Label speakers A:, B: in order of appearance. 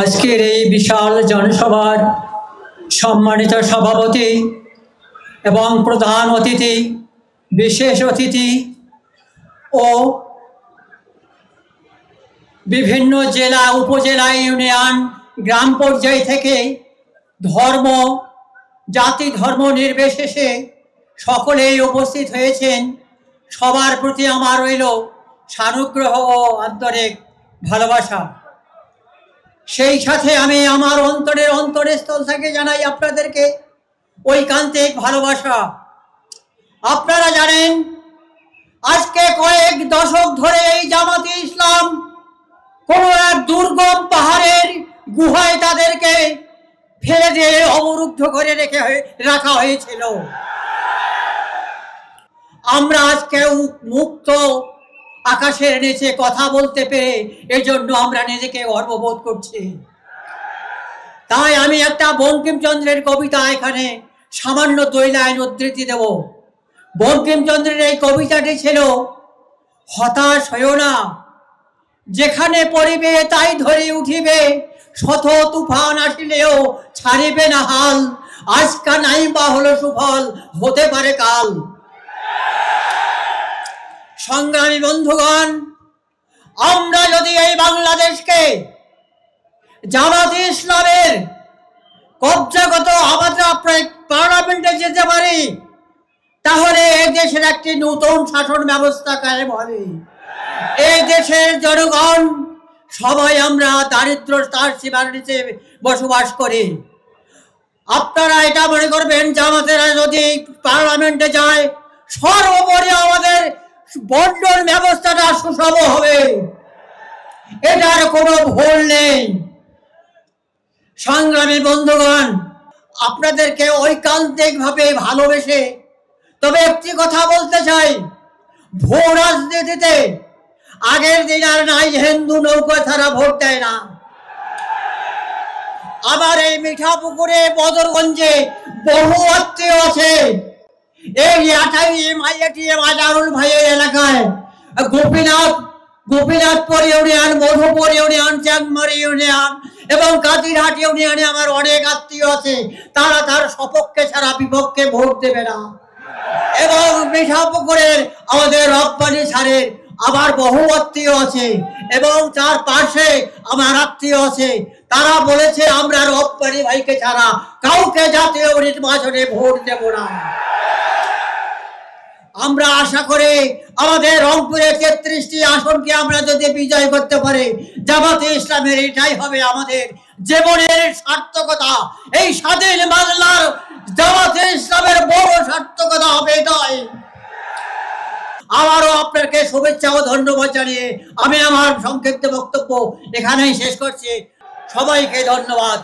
A: আজকের এই বিশাল জনসভার সম্মানিত সভাপতি এবং প্রধান অতিথি, বিশেষ অতিথি ও বিভিন্ন জেলা, উপজেলা, ইউনিয়ন, গ্রাম পর্যায় থেকে ধর্ম, জাতি, ধর্ম নির্বিশেষে সকলেই উপস্থিত হয়েছেন। সবার প্রতি আমার রইল সানুগ্রহ ও আন্তরিক ভালোবাসা। সেই সাথে আমি আমার অন্তরস্থল থেকে জানাই আপনাদেরকে ঐকান্তিক ভালোবাসা। আপনারা জানেন আজকে কয়েক দশক ধরে এই জামাতে ইসলাম কোনো এক দুর্গম পাহাড়ের গুহায় তাদেরকে ফেলে দিয়ে অবরুদ্ধ করে রাখা হয়েছিল। আমরা আজকে মুক্ত আকাশের নিচে কথা বলতে পেরে এজন্য আমরা নিজেকে গর্ববোধ করছি। তাই আমি একটা বঙ্কিমচন্দ্রের কবিতা এখানে সামান্য 2 লাইন উদ্ধৃতি দেব। বঙ্কিমচন্দ্রের এই কবিতাটি ছিল, হতাশ হইও না, যেখানে পড়িবে তাই ধরে উঠিবে, শত তুফান আসিলেও ছাড়িবে না হাল, আজকা নাই বা হলো সুফল, হতে পারে কাল। সংগ্রামী বন্ধুগণ, আমরা যদি এই বাংলাদেশকে জামাতে ইসলামের কবজাগত আমাদের পার্লামেন্টে যেতে পারি, তাহলে এই দেশের একটি নতুন শাসন ব্যবস্থা কায়েম হবে। এই দেশের জনগণ সবাই আমরা দারিদ্রতার সীমার নিচে বসবাস করি। আপনারা এটা মনে করবেন জামাতেরা যদি পার্লামেন্টে যায়, সর্বোপরি আমাদের বন্টন ব্যবস্থাটা সুষম হবে, এটার কোনো ভুল নেই। সংগ্রামী বন্ধুগণ, আপনাদেরকে ঐকান্তিক ভাবে ভালোবেসে তবে একটি কথা বলতে চাই, ভূ রাজনীতিতে আগের দিন আর নাই হিন্দু নৌকা ছাড়া ভোট দেয় না। আবার এই মিঠাপুকুরে, বদরগঞ্জে বহু আত্মীয় আছে। এই আজারুল ভাইয়ের এলাকায় গোপীনাথপুর ইউনিয়ন, মধুপুর ইউনিয়ন, চাঁদমারি ইউনিয়ন এবং কাদিরহাট ইউনিয়নে আমার অনেক আত্মীয় আছে। তারা তার সপক্ষে ছাড়া বিপক্ষে ভোট দেবে না। এবং মিঠাপুকুরের আমাদের রব্বানি সারের আবার বহু আত্মীয় আছে এবং তার পাশে আমার আত্মীয় আছে। তারা বলেছে আমরা রব্বানি ভাইকে ছাড়া কাউকে জাতীয় নির্বাচনে ভোট দেব না। আমরা আশা করি আমাদের রংপুরের 33টি আসনকে আমরা যদি বিজয় করতে পারি, জামাতে ইসলামের এটাই হবে আমাদের জীবনের সার্থকতা। এই স্বাধীন বাংলার জামাতে ইসলামের বড় সার্থকতা হবে এটাই। আবারও আপনাকে শুভেচ্ছা ও ধন্যবাদ জানিয়ে আমি আমার সংক্ষিপ্ত বক্তব্য এখানেই শেষ করছি। সবাইকে ধন্যবাদ।